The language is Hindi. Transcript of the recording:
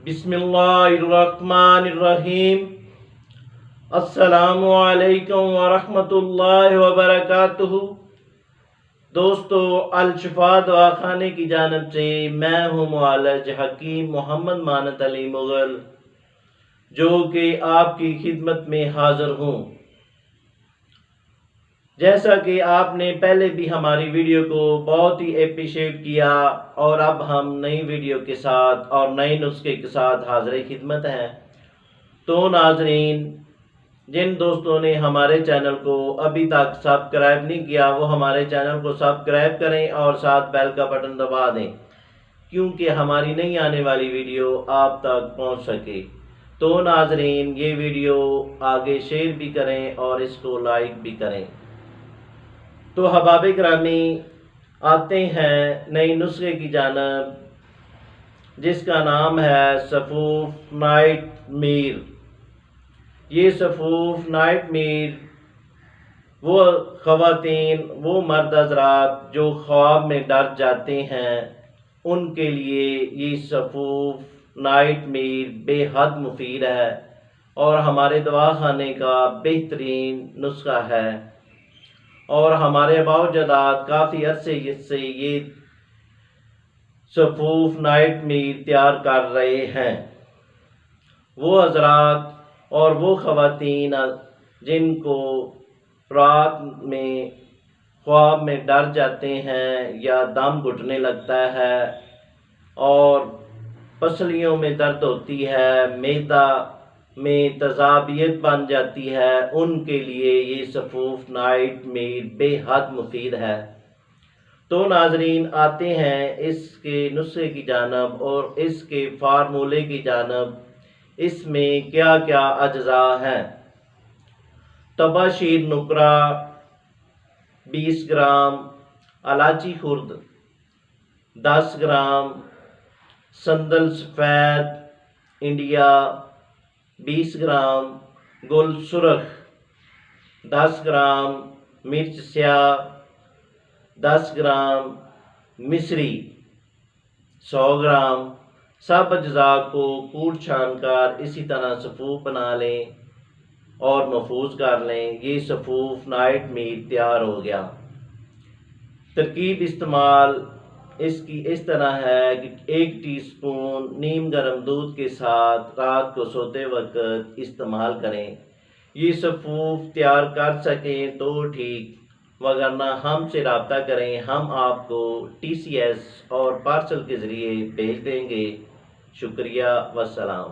बिस्मिल्लाहिर्रहमानिर्रहीम। अस्सलामु अलैकुम वरहमतुल्लाहि वबरकातुहू। दोस्तों, अल शिफा दवाखाने की जानिब से मैं हूँ मुआलिज हकीम मोहम्मद मानत अली मुगल, जो कि आपकी खिदमत में हाजिर हूँ। जैसा कि आपने पहले भी हमारी वीडियो को बहुत ही अप्रिशिएट किया, और अब हम नई वीडियो के साथ और नए नुस्खे के साथ हाजिर खिदमत हैं। तो नाजरीन, जिन दोस्तों ने हमारे चैनल को अभी तक सब्सक्राइब नहीं किया, वो हमारे चैनल को सब्सक्राइब करें और साथ बेल का बटन दबा दें, क्योंकि हमारी नई आने वाली वीडियो आप तक पहुंच सके। तो नाजरीन, ये वीडियो आगे शेयर भी करें और इसको लाइक भी करें। तो हबाब करामी, आते हैं नई नुस्खे की जानब, जिसका नाम है सफूफ नाइट मीर। ये सफूफ नाइट मीर वो ख़वातीन, वो मर्द हज़रात जो ख्वाब में डर जाते हैं, उनके लिए ये सफूफ नाइट मीर बेहद मुफीद है और हमारे दवाखाने का बेहतरीन नुस्खा है। और हमारे अबाउजादात काफ़ी अरसे से ये सफूफ नाइट मीर तैयार कर रहे हैं। वो हज़रात और वो ख़वातीन जिनको रात में ख्वाब में डर जाते हैं या दम घुटने लगता है और पसलियों में दर्द होती है, मैदा में तज़ाबियत बन जाती है, उनके लिए ये सफूफ नाइट मीर बेहद मुफीद है। तो नाजरीन, आते हैं इसके नुस्खे की जानब और इसके फार्मूले की जानब। इसमें क्या क्या अज्जा हैं। तबाशीर नुकरा 20 ग्राम, इलायची खुर्द 10 ग्राम, संदल सफ़ेद इंडिया 20 ग्राम, गुल सुरख 10 ग्राम, मिर्च स्याह 10 ग्राम, मिश्री 100 ग्राम। सब अज्जा को कूट छान कर इसी तरह सफूफ बना लें और महफूज कर लें। ये सफूफ नाइट मीर तैयार हो गया। तरकीब इस्तेमाल इसकी इस तरह है कि 1 टीस्पून नीम गर्म दूध के साथ रात को सोते वक्त इस्तेमाल करें। ये सफूफ तैयार कर सकें तो ठीक, वगरना हमसे रब्ता करें, हम आपको TCS और पार्सल के ज़रिए भेज देंगे। शुक्रिया, वस्सलाम।